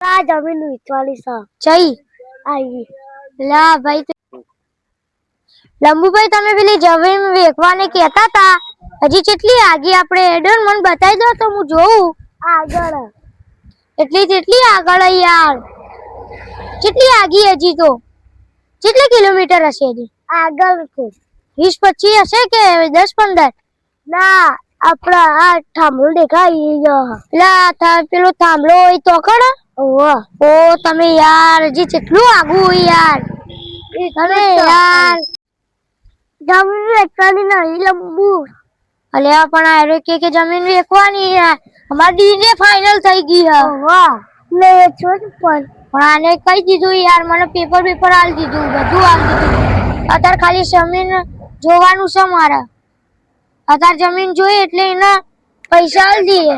આ જમીન વેચવાની છે ચઈ આવી લા ભાઈ લંબુભાઈ તમે પેલી જમીન વેચવાની કહેતા હતા હજી કેટલી આગી આપણે એડર મને બતાવી દો તો હું જોઉં આગળ એટલી આગળ યાર કેટલી આગી હજી તો કેટલા કિલોમીટર હશે હજી આગળ છે 20-25 હશે કે 10-15 ના આપડા આ થાંભલો દેખાય પેલા પેલો થાંભલો હોય તો કણ ઓ તમે યાર હજી કેટલું આગું હોય યાર તમે યાર જમીન વેચવાની નહીં લંબુ અલ્યા પણ આરે કે જમીન વેચવાની યાર અમાર ડીને ફાઇનલ થઈ ગઈ હે વાહ લે છોડ પણ આને કહી દીધું યાર મને પેપર આલ દીધું બધું આલ દીધું અત્યારે ખાલી જમીન જોવાનું છે મારે અત્યારે જમીન જોઈએ એટલે એના પૈસા આલ દઈએ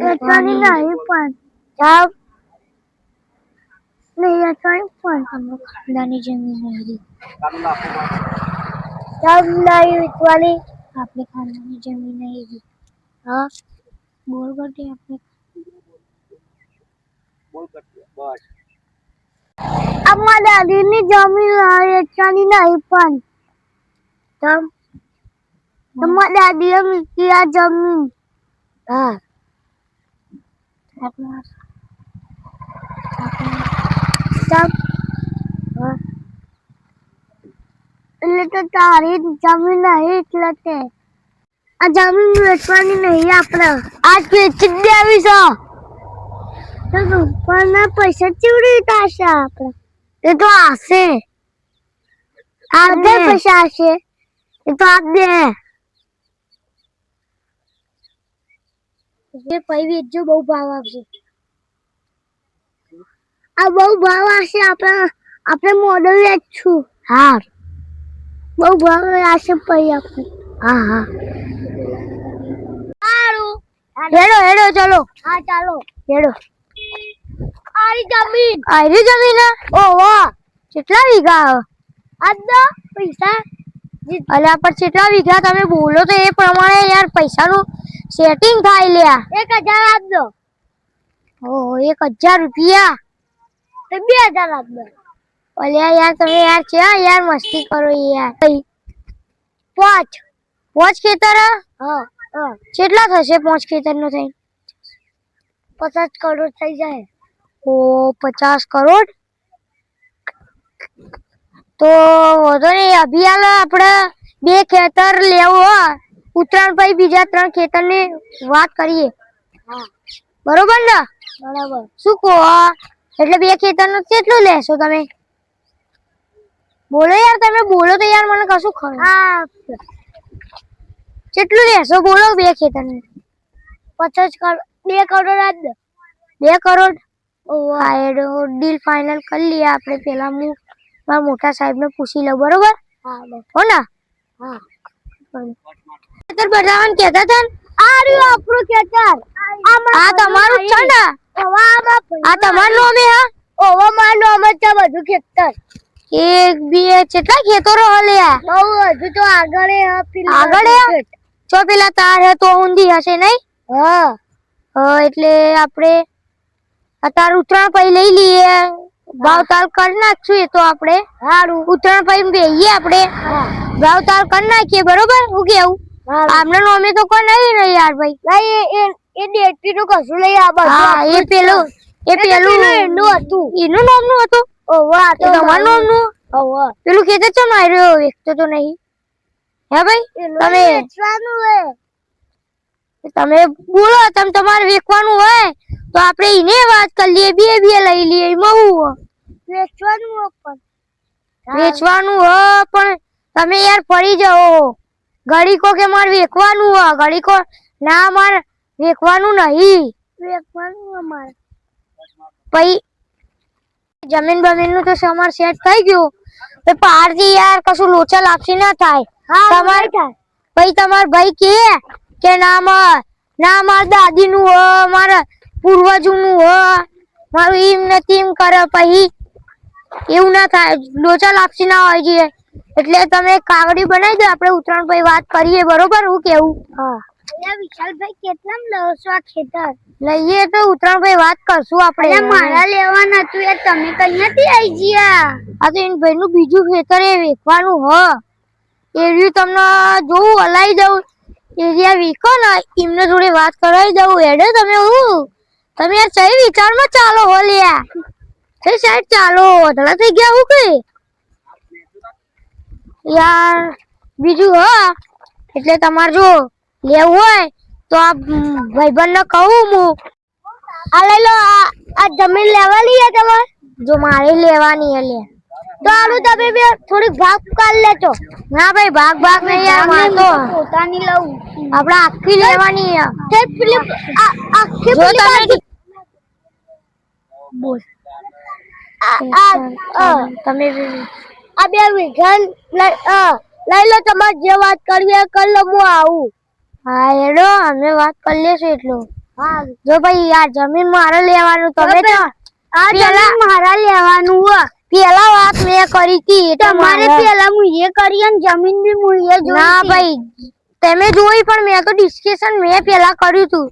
વેચવાની નહીં પણ જાવ નહીં વેચવાની પણ ખાનદાની જમીન નહીં જાવ નહીં વેચવાની આપણે ખાનદાની જમીન નહીં હા બોલ કરતી આપણે બસ અમારા દાદીની જમીન વેચવાની નહીં પણ તમારા દાદીએ મૂકી આ જમીન હા એટલે તો તારી જમીન નહીં એટલે તે આ જમીન વેચવાની નહીં આપણે આજ વેચી દેવી છે તો રૂપિયાના પૈસા ચીવડી થશે આપણે એ તો આશે આગળ પૈસા હશે એ તો આપ દે એ પૈ વેચજો બહુ ભાવ આવશે આ બહુ ભાવ હશે આપણે મોડલ વેચશું હા બહુ ભાવ હશે પૈ આપણે હા હા સારું હેડો ચલો હા ચાલો હેડો આરી જમીન હે ઓહો કેટલા વીઘા આ દો પૈસા અલ્યા પણ કેટલા વીઘા તમે બોલો તો એ પ્રમાણે યાર પૈસાનું સેટિંગ થાય લ્યા 1000 આપ દો ઓહો 1000 રૂપિયા તો 2000 આપ દો અલ્યા યાર તમે યાર છે યાર મસ્તી કરો યાર પાંચ ખેતર હા કેટલા થશે 5 ખેતર નો થઈ 50 કરોડ થઈ જાય ઓ 50 કરોડ તો વધો નહીં અભિયાલ આપણે 2 ખેતર લેવું હો ઉત્તરાયણ પછી બીજા 3 ખેતર ની વાત કરીએ હા બરોબર ને બરાબર શું કહો એટલે 2 ખેતર નું કેટલું લેશો તમે બોલો યાર તમે બોલો તો યાર મને કશું ખબર હા કેટલું લેશો બોલો 2 ખેતર નું 50 કરોડ 2 કરોડ આપ દો 2 કરોડ ઓ ડીલ ફાઇનલ કરી લઈએ આપણે પેલા હું મારા મોટા સાહેબ ને પૂછી લઉં બરોબર હા હો ને હા ખેતર બનાવવાનું કહેતા હતા ને આ રહ્યું આપણું ખેતર આ તમારું છે ને આ તમારું નામે હા ઓવા મારું નામ છે બધું ખેતર 1 2 કેટલા ખેતરો હલ્યા બહુ હજુ તો આગળ જો પેલા તાર હે તો ઊંધી હશે નહીં હા એટલે આપણે અત્યારે ઉત્તરાયણ પછી લઈ લઈએ ભાવતાલ કરી નાખશું એ તો આપણે સારું ઉત્તરાયણ પછી બેહીએ આપણે ભાવતાલ કરી નાખીએ બરોબર હું કેવું આમને નોમે તો કોઈ નહીં ને યાર ભાઈ એ ડેટી નું કશું લઈ આ બધું હા એ પેલું એનું હતું એનું નામનું હતું ઓવા તો તમારું નામનું ઓવા પેલું ખેતર છે માર્યો વેચતો તો નહીં હે ભાઈ તમે વેચવાનું હે તમે બોલો તમે તમારે વેચવાનું હોય તો આપણે એને વાત કરી લઈએ બે લઈ લઈએ એમાં હું વેચવાનું પણ વેચવાનું હો પણ તમે યાર ફરી જાઓ ઘડીકો કે મારે વેચવાનું હો ઘડીકો ના મારે વેચવાનું નહીં વેચવાનું અમારે પછી જમીન બમીન તો સમાર સેટ થઈ ગયું તો પારથી યાર કશું લોચા લાપસી ના થાય તમારે પછી તમાર ભાઈ કે ના માર દાદી નું હો મારા પૂર્વજો નું હો મારું એમ નથી એમ કરે પછી એવું ના થાય લોચા લાપસી ના હોય છે એટલે તમે કાગડી બનાવી દો આપણે ઉત્તરાયણ પછી વાત કરીએ બરોબર હું કેવું હા અલ્યા વિશાલભાઈ કેટલામ લો છો આ ખેતર? લઈએ તો ઉત્તરાયણ વાત કરશું આપણે. મારા લેવાના હતું યાર, તમે કઈયાથી આઈ ગયા? આ તો એન ભાઈ નું બીજું ખેતર એ વેચવાનું હ. એરિયું તમને જોવું હલાઈ દઉં, એરિયા વીકો ને એમને જોડે વાત કરાવી દઉં. હેડે તમે તમે યાર સહી વિચારમાં ચાલો હો લ્યા. સહી સાઈડ ચાલો, ધડા થઈ ગયા હું કઈ યાર બીજું હ. એટલે તમારે જો લેવું હોય તો આ ભાઈબંધ ને કહું હું, આ લઈ લો, આ જમીન લેવાની છે તમારે? જો મારે લેવાની હે લે તો આનું તમે બે થોડીક ભાગ કાઢ લેજો. ના ભાઈ ભાગ નહીં યાર, માર તો પોતાની લઉં. આપણે આખી લેવાની હે. તે પેલી આખી જો પેલી તમે બોલ. તમે આ બે વીઘા લઈ લો, તમારે જે વાત કરવી એ કરી લો, હું આવું. હા હેડો, અમે વાત કરી લેશું એટલું. હા જો ભાઈ યાર જમીન મારે લેવાનું, તમે તો આ જમીન મારા લેવાનું હો. પેલા વાત મેં કરી હતી તમારે પેલા હું એ કરી અને જમીન બી હું એ જોઈ. ના ભાઈ તમે જોઈ, પણ મેં તો ડિસ્કશન મેં પેલા કર્યું હતું.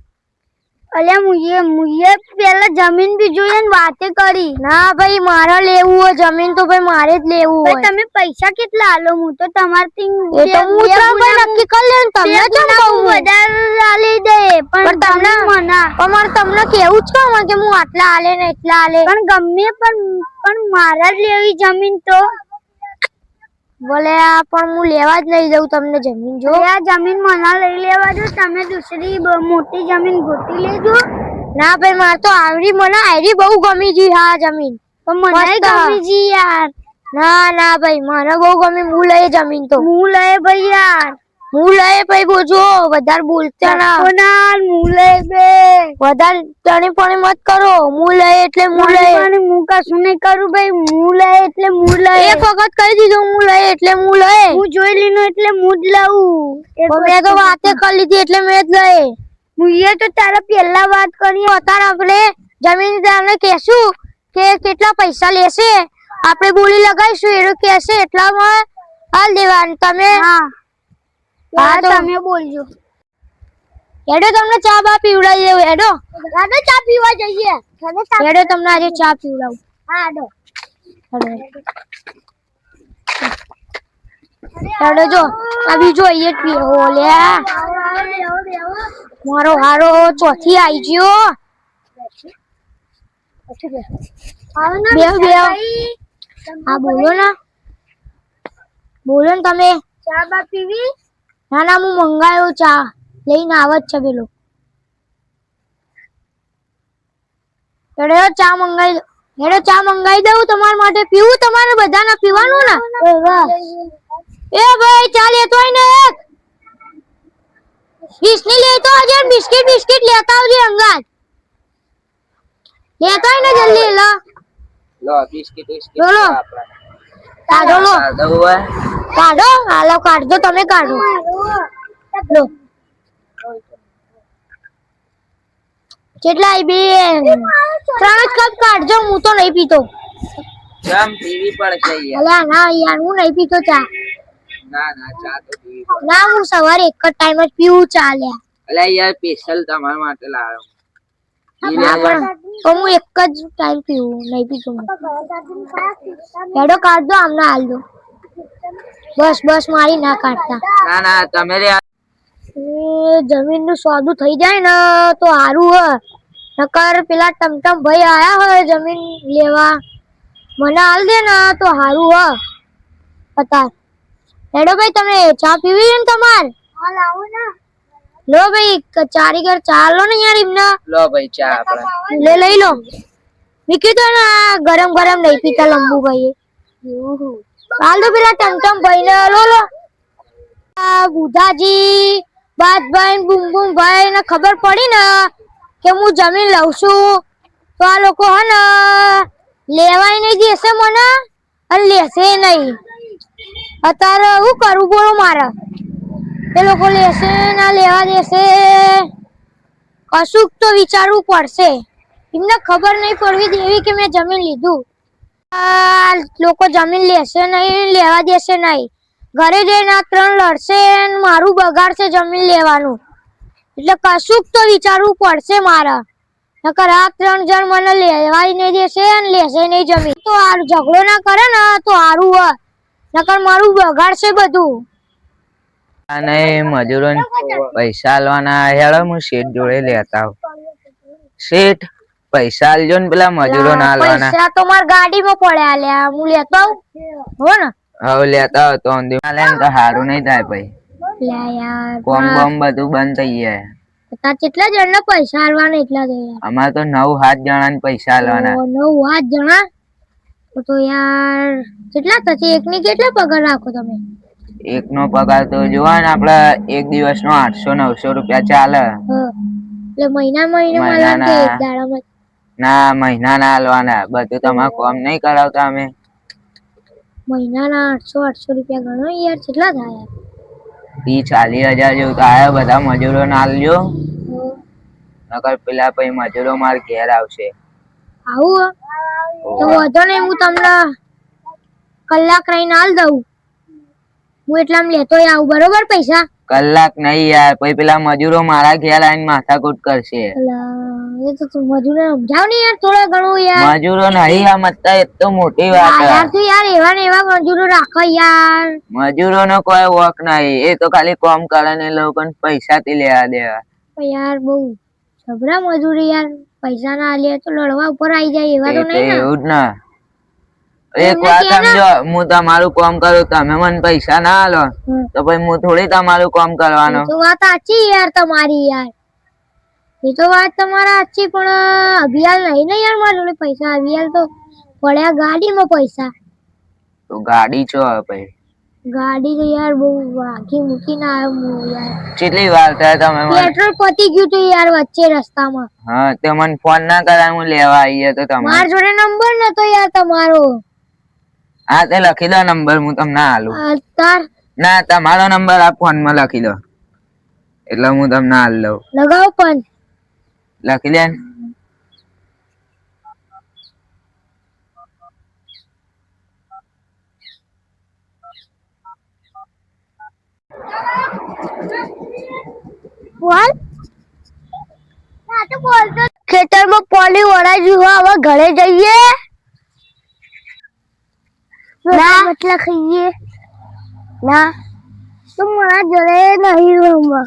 અલ્યા મુએ પેલા જમીન બી જોઈ અને વાતે કરી. ના ભાઈ મારે લેવું હોય જમીન તો ભાઈ મારે જ લેવું હોય. તમે પૈસા કેટલા આલો? હું તો તમારથી એ તો હું ભાઈ નક્કી કરી લે, તમને કેમ કહું વધારે આલી દે, પણ તમને મના. પણ તમને કેવું જ કહું કે હું આટલા આલે ને એટલા આલે. પણ ગમે પણ મારા જ લેવી જમીન તો બોલે પણ હું લેવા જ નહીં દઉં તમને જમીન. જો આ જમીન મના લઈ લેવા દો, તમે દૂસરી મોટી જમીન ગોતી લેજો. ના ભાઈ મારે તો આવડી મને આયરી બહુ ગમી ગઈ હા જમીન. તો મને ગમી જી યાર. ના ભાઈ મને બહુ ગમી, હું લઈ જમીન તો હું લઈ ભાઈ યાર, હું લઈ ભાઈ. બોજો વધારે બોલતા ના, હું લઈ બે વધારે તણી પણ મત કરો. હું લઈ એટલે હું લઈ, હું કશું નહીં કરું ભાઈ. હું લઈ એટલે હું લઈ. એક વખત કહી દીધું હું લઈ એટલે હું લઈ. હું જોઈ લીધું એટલે હું જ લઉં. મેં તો વાતે કરી લીધી એટલે મેં જ લઈ. હું એ તો તારા પેલા વાત કરી. અત્યારે આપણે જમીનદારને કહેશું કે કેટલા પૈસા લેશે, આપણે બોલી લગાવીશું. એ કહેશે એટલામાં હાલ દેવાનું. તમે હા તમે બોલજો. હેડો તમને ચા બા પીવડાવી દેવું. હેડો ચા પીવા જઈએ. હેડો તમને આજે ચા પીવડાવું. હા હેડો. હેડો જો આ બીજો અહીંયા જ પીવો લ્યા. મારો હારો ચોથી આવી ગયો. બે હા બોલો ને, બોલો ને તમે. ચા બા પીવી? ના હું મંગાયો ચા લઈને આવત છે પેલો. હેડો ચા મંગાઈ દો. હેડો ચા મંગાઈ દઉં તમારા માટે. પીવું તમારે બધાને પીવાનું ને? એ ભાઈ ચા લેતો હોય ને એક બિસ્કિટ લેતો આવજે. બિસ્કિટ લેતા આવજે અંગાત. લેતો હોય ને જલ્દી લો બિસ્કિટ લો કાઢો લો કાઢો. હાલો કાઢજો, તમે કાઢો લો. કેટલા બે 3 જ કપ કાઢજો. હું તો નહીં પીતો. જામ પીવી પડશે યાર. અલ્યા ના યાર હું નહીં પીતો ચા. ના ચા તો પીવી પડે. ના હું સવારે એક જ ટાઈમ જ પીવું ચા લ્યા. અલ્યા યાર સ્પેશિયલ તમારા માટે લાવ્યો. ના પણ તો હું એક જ ટાઈમ પીવું, નહીં પીતો. હેડો કાઢ દો, આમને હાલ દો. બસ મારી ના કાઢતા. ના તમે રે જમીન નું સોદું થઈ જાય ને તો સારું હ. નકર પેલા ટમટમ ભાઈ આયા હોય જમીન લેવા, મને હાલ દે ને તો સારું હ. પતા હેડો ભાઈ તમે ચા પીવી ને તમાર? હા લાવો ને. લો ભાઈ ચારી ઘર ચા લો ને યાર એમને. લો ભાઈ ચા આપણે લઈ લો. મીકી તો ને ગરમ નહીં પીતા લંબુ ભાઈ. હાલ દો પેલા ટમટમ ભાઈ ને. લો બુધાજી બાદભાઈ બુમબુમ ભાઈ ને ખબર પડી ને કે હું જમીન લઉં છું તો આ લોકો હે ને લેવાય નહીં દેશે મને અને લેશે નહીં. અત્યારે શું કરું બોલો મારે? એ લોકો લેશે ના લેવા દેશે કશુંક તો વિચારવું પડશે. એમને ખબર નહીં પડવી દેવી કે મેં જમીન લીધું. આ લોકો જમીન લેશે નહીં, લેવા દેશે નહીં. ઘરે જઈને 3 લડશે, મારું બગાડશે જમીન લેવાનું. એટલે કશુંક તો વિચારવું પડશે મારે, નકર આ 3 જણ મને લેવાય નહીં દેશે અને લેશે નહીં જમીન. તો આ ઝઘડો ના કરે ને તો સારું હોય, નકર મારું બગાડશે બધું. અને મજૂરો પૈસા આલવાના હેડો હું શેઠ જોડે લેતા આવું. શેઠ પૈસા આલજો ને પેલા મજૂરો ના આલવાના. પૈસા તો માર ગાડીમાં પડ્યા લ્યા, હું લેતો આવું હો ને. હવે લેતા આવો તો લે તો સારું નહીં થાય પછી. લે યાર કોમ બોમ બધું બંધ થઈ જાય. તાર કેટલા જણને પૈસા આલવાના એટલા જ યાર. અમારે તો 9-7 જણા ને પૈસા આલવાના. 9-8 જણા તો યાર કેટલા થશે? એકની કેટલા પગાર રાખો તમે? એકનો પગાર તો જોવા ને આપડે એક દિવસનો 800-900 રૂપિયા ચાલે. એટલે મહિને મળવાના કે એક દાડામાં? ના મહિનાના આલવાના. બધું તમારે કોમ નહીં કરાવતા અમે. મહિનાના 800 રૂપિયા ગણો યાર, કેટલા થાય? 30-40 હજાર જેવું થાય. બધા મજૂરો ના આલજો, નકર પેલા પછી મજૂરો માર ઘેર આવશે. આવું તો વધો નહીં, હું તમને કલાક રહીને આલ દઉં. હું એટલામાં લેતો આવું, બરોબર? પૈસા કલાક નહીં યાર, પછી પેલા મજૂરો મારા ઘેર આવીને માથાકૂટ કરશે. એ તો તું મજૂરો સમજાવ ને યાર થોડા ઘણું યાર. મજૂરો નહીં આમ અત્યારે, એ તો મોટી વાત યાર તું યાર એવા ને એવા મજૂરો રાખો યાર. મજૂરો નો કોઈ વોક નહીં, એ તો ખાલી કામ કરે ને લોકોને પૈસા થી લેવા દેવા. યાર બહુ જબરા મજૂરી યાર, પૈસા ના આલે તો લડવા ઉપર આવી જાય એવા તો નહીં ને. એવું જ ને. એક વાત સમજો, હું તમારું કામ કરું, તમે મને પૈસા ના આલો તો પછી હું થોડી તમારું કામ કરવાનો. તો વાત સાચી યાર તમારી યાર, એ તો વાત તમારા સાચી, પણ અભિયાલ નહીં ને યાર મારા જોડે પૈસા. અભિયાલ તો પડ્યા ગાડીમાં પૈસા. તો ગાડી છો પછી? ગાડી તો યાર બહુ વાઘી મૂકીને આવ્યો હું યાર. કેટલી વાર થાય તમે? પેટ્રોલ પતી ગયું તો યાર વચ્ચે રસ્તામાં. હા તે મને ફોન ના કરાય, હું લેવા આવીએ તો તમે. મારા જોડે નંબર નતો યાર તમારો. હા તે લખી દો નંબર, હું તમને આલું. તાર ના તમારો નંબર આ ફોન માં લખી દો, એટલે હું તમને આલ દઉં. લગાવો પણ લખી દે. બોલ. ખેતરમાં પાણી વળાઈ ગયું, હવે ઘરે જઈએ. ના મતલબ ખાઈએ ના તો મારા જોડે નહીં રમવા.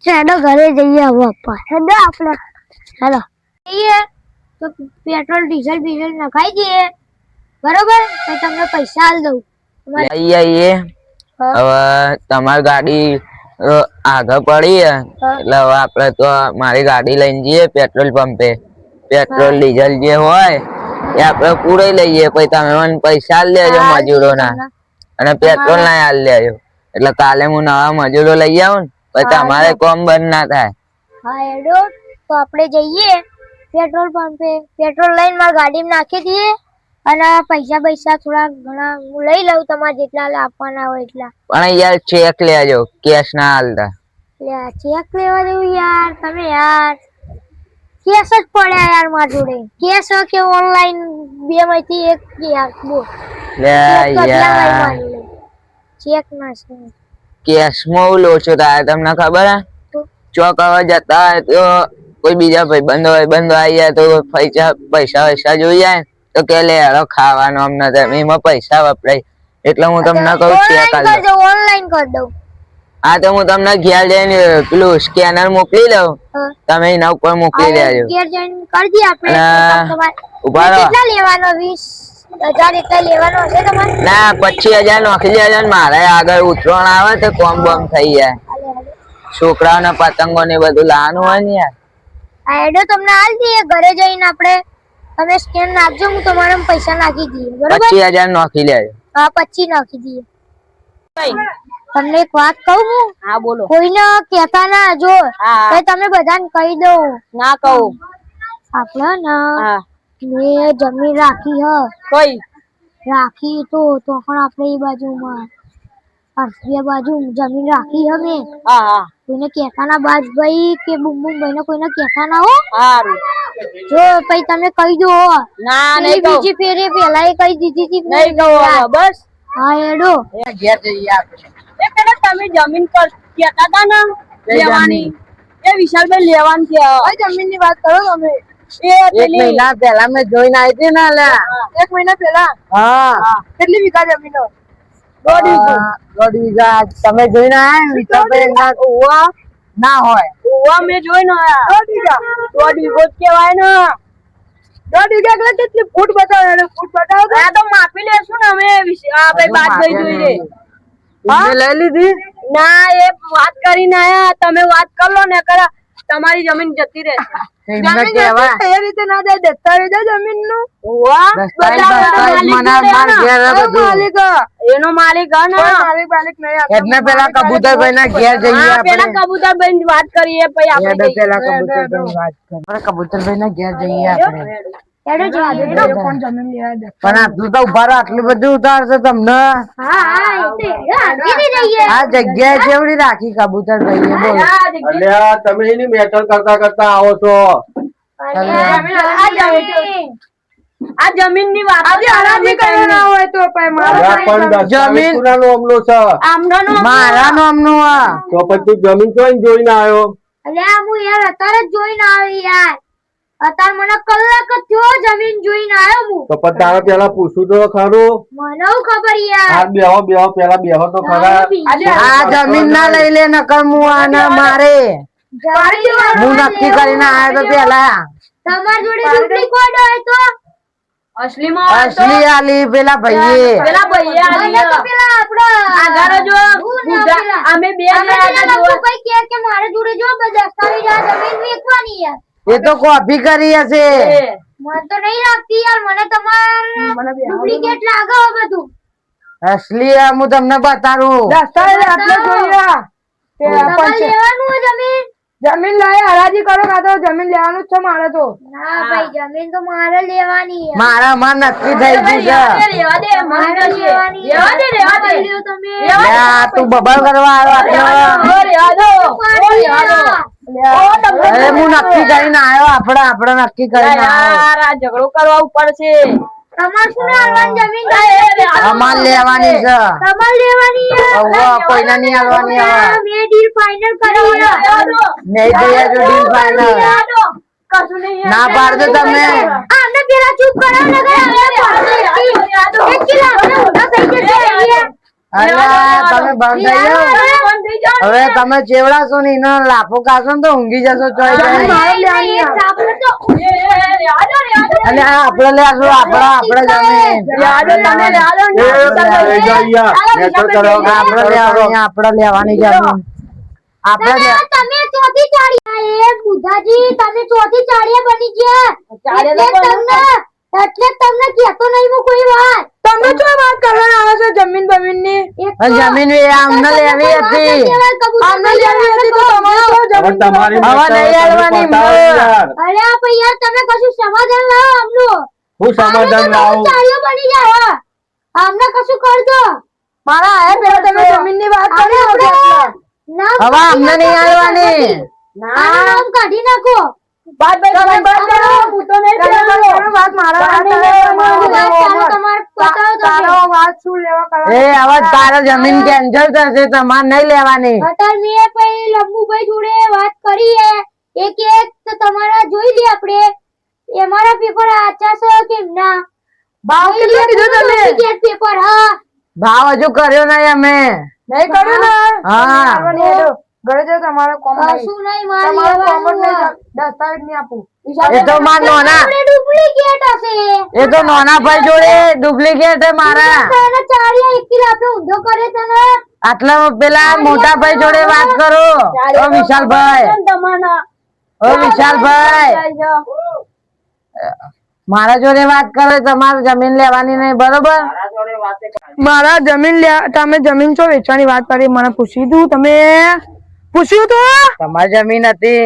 ચાલો ઘરે જઈએ હવે પપ્પા. હેડો આપણે હેલો જઈએ તો પેટ્રોલ ડીઝલ નખાઈ દઈએ, બરોબર? પછી તમને પૈસા આલ દઉં. લઈ આવીએ. હવે તમારી ગાડી આગળ પડી એટલે હવે આપડે તો મારી ગાડી લઈને જઈએ પેટ્રોલ પંપે. પેટ્રોલ ડીઝલ જે હોય એ આપડે પૂરી લઈએ, પછી તમે મને પૈસા આલ દેજો મજૂરો ના, અને પેટ્રોલ ના આલ દેજો. એટલે કાલે હું નવા મજૂરો લઈ આવું ને પછી તમારે કોમ બંધ ના થાય. હા હેડો તો આપણે જઈએ પેટ્રોલ પંપે. પેટ્રોલ લઈને મારી ગાડીમાં નાખી દઈએ, અને પૈસા થોડા ઘણા હું લઈ લઉં, તમારે જેટલા આપવાના હોય એટલા. પણ યાર ચેક લેજો, કેશ ના હાલતા. ચેક લેવા દેવું યાર તમે યાર? કેશ જ પડ્યા યાર મારા જોડે. કેશ કે ઓનલાઈન બે માંથી એક યાર બોલ. ચેક ના છે કેશ માં ઓછો થાય, તમને ખબર હે? ચોક હવે જતા હોય તો કોઈ બીજા ભાઈબંધો આવી જાય તો પૈસા જોઈ જાય તો કે લે હેડો ખાવાનો અમને, એમાં પૈસા વપરાય. એટલે હું તમને કહું ચેક આલો. ઓનલાઈન કરી દઉં. હા તો હું તમને ઘેર જઈને પેલું સ્કેનર મોકલી દઉં, તમે એના ઉપર મોકલી દેજો. ઘેર જઈને કરી દઈએ આપણે. ઉભા રહો. કેટલા લેવાનો? 20,000 એટલા લેવાનો હશે તમારે? ના 25,000 નોખી દેજો ને, મારે આગળ ઉતરાણ આવે તો કોમ બોમ થઈ જાય. છોકરાઓને પતંગો ને બધું લાવવાનું હોય ને યાર. આ એડો તમને આલ દઈએ ઘરે જઈને આપણે. તમે સ્કેન નાખજો, હું તમારા પૈસા નાખી દઈએ, બરોબર? 25,000 નોખી લેજો. હા 25 નાખી દઈએ. તમને એક વાત કહું હું? હા બોલો. કોઈને કહેતા ના જો, તો તમે બધાને કહી દો. ના કહું. આપણે ના હા મેં જમીન રાખી હ. કઈ રાખી તો પણ આપણે એ બાજુમાં બે બાજુ જમીન રાખી હે મેં. હા હા કોઈને કહેતા ના બાજભાઈ કે બુમ ભાઈ ને કોઈને કહેતા ના હો. સારું. જો પછી તમે કહી દો. ના પેલી નહીં કહું. બીજી ફેરે પેલા એ કહી દીધી હતી. નહીં કહું હવે, બસ. હા એડો ઘેર જઈએ આપણે. એ પેલા તમે જમીન પર કહેતા હતા ને લેવાની, એ વિશાલભાઈ લેવાનું છે ભાઈ જમીન ની વાત કરો તમે એ એક મહિના પહેલા મેં જોઈને આવી હતી ને લ્યા. 1 મહિના પહેલા હા કેટલી વીઘા જમીન હોય? દોઢ વીઘા તમે જોઈને આયા ને વિશાલભાઈ ના ઓવા ના હોય. ઓવા મેં જોઈને આયા 1.5 વીઘા. 1.5 વીઘો જ કહેવાય ને 1.5 વીઘા એટલે કેટલી ફૂટ બતાવો એને ફૂટ બતાવો તો. આ તો માપી લેશું ને અમે આ ભાઈ બાદ ભાઈ જોઈએ તમે લઈ લીધી? ના એ વાત કરીને આયા તમે વાત કર લો ને કરા તમારી જમીન જતી રહેશે એમને કહેવાય. એ રીતે ના જાય દસ્તાવેજ જમીન નું ઓવા દસ્તાવેજ મને માર ઘેર બધું. માલિક એનો માલિક હે ને માલિક માલિક નહીં આપતો. એટલે પેલા કબૂતરભાઈ ના ઘેર જઈએ હા પેલા આપણે. કબૂતરભાઈ ની વાત કરીએ પછી આપણે એટલે જઈએ. પેલા કબૂતરભાઈ વાત કરીએ. આપણે કબૂતરભાઈ ના ઘેર જઈએ આપણે. કોણ જમીન લેવા દે? પણ આટલું તો ઉભા રહો, આટલું બધું ઉતારશે તમને. આ જગ્યાએ કેવડી રાખી કબૂતરભાઈ એ બોલો. અલ્યા તમે એની મેટર કરતા કરતા આવો છો. આ જમીન ની વાત આજે હરાજી કર્યો ના હોય તો પછી મારો અલ્યા પણ દસ્તાવેજ કોનાનો અમલો છે? આમનો મારા નામનું આ. તો પછી તું જમીન જોઈને જોઈને આવ્યો. અલ્યા હું યાર અત્યારે જ જોઈને આવી યાર. અત્યારે મને કલાક જ થયો જમીન જોઈને આવ્યો હું. તો પછી તારે પેલા પૂછવું તો ખરું. મને હું ખબર યાર. આ બેહો પેલા બેહો તો ખરા. આ જમીન ના લઈ લે નકર હું આને મારે. હું નક્કી કરીને આવ્યો તો પેલા. તમાર જોડે ડુપ્લિકેટ હોય તો અસલીમાં હોય તો અસલી આલી પેલા ભાઈએ. પેલા ભાઈએ આલી તો પેલા આપણો આગળ જો હું ના બુઢા પેલા. અમે બે અમે જણા પેલા જો લખું કઈ કે મારા જોડે જો દસ્તાવેજ આ જમીન વેચવાની યાર. એ તો કોપી કરી હશે. મને તો નહીં લાગતી યાર મને તમાર ડુપ્લિકેટ લાગે હો બધું. અસલી આ હું તમને બતાડું. દસ્તાવેજ આટલે જોઈએ. તમારે લેવાનું હોય જમીન? જમીન લાય હરાજી કરો કાં તો જમીન લેવાનું જ છે મારે તો. ના ભાઈ જમીન તો મારે લેવાની યાર. મારા માં નક્કી થઈ ગયું છે. રેવા દે મારે મને લેવાની રેવા દે લ્યો તમે. લે આ તું બબલ કરવા આવ્યો આટલો. રેવા દો અરે હું નક્કી કરીને આવ્યો. આપણે નક્કી કરીને આવ્યો. યાર આ ઝઘડો કરવા ઉપર છે તમારે શું લેવાની જમીન? અમાર લેવાની છે. તમારે લેવાની યાર. હવે કોઈને નહીં આલવાની હવે. મેં ડીલ ફાઇનલ કરી યાર. નહીં દઈએ તો ડીલ ફાઇનલ. કશું નહીં ના પાડજો તમે. આમને પેલા ચૂપ કરાવ નગર હવે એક કિલો આપણે ઊંધા થઈ જશે અલ્યા તમે બંધ થઈ જાઓ. હવે તમે ચેવડાશો ને એનો લાફો કાશો ને તો ઊંઘી જશો ચોય જાય. અને આપણે લેશું આપણે જમીન. આપણે લેવાની જમીન. આપણે તમે ચોથી ચાળીએ એ બુધાજી તમે ચોથી ચાળીએ બની ગયા એટલે તમને કહેતો નહીં હું કોઈ વાત. તમે શું વાત કરવા આવો છો જમીન બમીન ની? જમીન અમને લેવી હતી. આમને લેવી હતી તો તમારે તો હવે તમારી હવે મેટર નહીં આલવાની તમે બતાવો યાર. અરે આ ભાઈ યાર તમે કશું સમાધાન લાવો આમનું. હું સમાધાન લાવું? ચાળીઓ બની જાય આમને કશું કરજો. મારા આયા પેલા તમે જમીન ની વાત કરી આપણે નામ હવે અમને નહીં આલવાની. આનું નામ કાઢી નાખો. વાત હું તો નહીં કહેવાનો. વાત મારા વાત ચાલો તમારે બતાવો તારો તમે. વાત શું લેવા કરવા? એ હવે તારે જમીન કેન્સલ થશે. તમારે નહીં લેવાની. અત્યારે મેં પછી લંબુભાઈ જોડે વાત કરી હે એક તો તમારા જોઈ લે આપણે અમારા પેપર આચા છે કે ના ભાવ કેટલો કીધો તમે? ડુપ્લિકેટ પેપર હા ભાવ હજુ કર્યો નહીં અમે. નહીં કર્યું ને? હા. આવવાની હેડો. ઘરે જાઓ તમારો કોમ નહીં. કશું નહીં મારી તમારો કોમ જ લેવાનું નહીં. દસ્તાવેજ નહીં આપું. એ તો માર નોના ડુપ્લિકેટ હશે એ તો નોના ભાઈ જોડે ડુપ્લિકેટ છે મારા. તને ચાળિયા એક કિલો આપણે ઊંધો કરે તને આટલા પેલા મોટા ભાઈ જોડે વાત કરો. ઓ વિશાલભાઈ, ઓ વિશાલભાઈ, મારા જોડે વાત કરો. તમારે જમીન લેવાની નહીં બરોબર? મારા જમીન તમે જમીન છો વેચવાની વાત કરી મને પૂછ્યું તું તમે પૂછ્યું તું? તમારી જમીન હતી.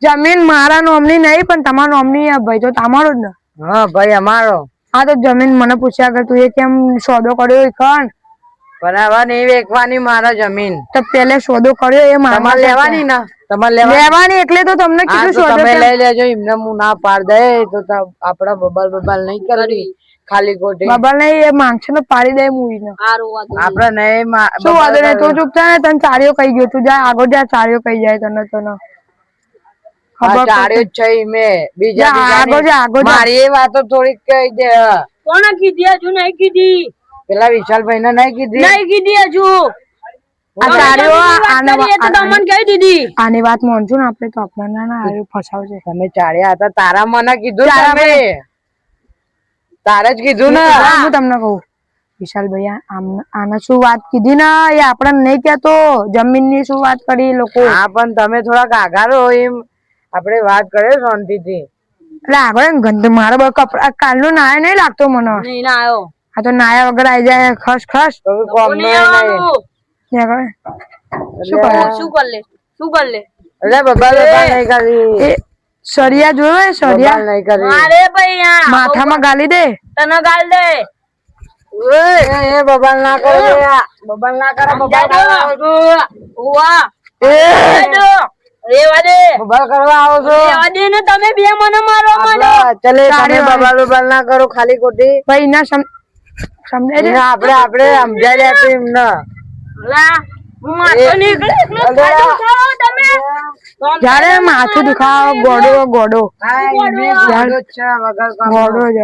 જમીન મારા નોમની નહીં પણ તમારા નોમની ભાઈ તો તમારો જ ને. હા ભાઈ અમારો. હા તો જમીન મને પૂછ્યા કે તું એ કેમ સોદો કર્યો એ કણ પણ હવે નહીં વેચવાની મારા જમીન. તો પેલે સોદો કર્યો એ તમારે લેવાની ને? તમારે લેવાની લેવાની એટલે તો તમને હા, કીધું તો સોદો તમે કેમ? લઈ લેજો. એમને હું ના પાડ દે તો આપડા બબાલ નહીં કરવી ખાલી ખોટી. બાબા નહીં એ માંગશે ને પાડી દે મૂવી ને આપડે નહીં શું વાંધો નહીં તું ચૂપ થાય ને તને ચારીઓ કહી ગયો તું જા આગળ જા ચારીઓ કહી જાય તને આ ચાર્યો જ છે મેં બીજા આગો જા, આગો જા. મારી એ વાતો થોડીક કહી દે કોને કીધી હજુ નહીં કીધી પેલા વિશાલભાઈ ને નહીં કીધી નહીં કીધી હજુ આ ચાર્યો આને તો તમને કહી દીધી આની વાત માનજો ને આપણે તો આપણને ના આયો ફસાવશે. તમે ચાર્યા હતા તારા મને કીધું તમે તારે જ કીધું ને હું તમને કહું વિશાલભાઈ આને શું વાત કીધી ને એ આપણને નહીં કહેતો જમીન ની શું વાત કરી લોકો. હા પણ તમે થોડાક આઘારો એમ આપણે વાત કરે શાંતિથી. એટલે આગળ ગંધ મારા કપડા કાલનો નાય નહીં લાગતો મને. નહીં ના આવ્યો આ તો નાયા વગર આવી જાય ખસ ખસ. તો કોમ કોને નહીં આવવાનું? ત્યાં આગળ. શું કર લે શું કર લે એટલે બબાલ નહીં કરી એ સરિયા જોયો સરિયા બબાલ નહીં કરી અરે ભાઈ આ માથામાં ગાલી દે. તને ગાલ દે એ બબાલ ના કરો બબાલ ના કરો બબાલ કરવા આવો છો ઉવા એ રેવા દે બબાલ કરવા આવો છો રેવા દે ને તમે બે મને મારો મને ચલે તમે સારી વાત. બબાલ ના કરો ખાલી ખોટી ભાઈ ના સમજાય છે? એને આપણે સમજાય આપી એમને લા હું માથો નીકળે એટલે ખાધું ખાઓ તમે જયારે માથું દુખાવો ગોડો ગોડો હા, ઈ બી ગોળો જ છે, વગર કામનો. ગોડો જ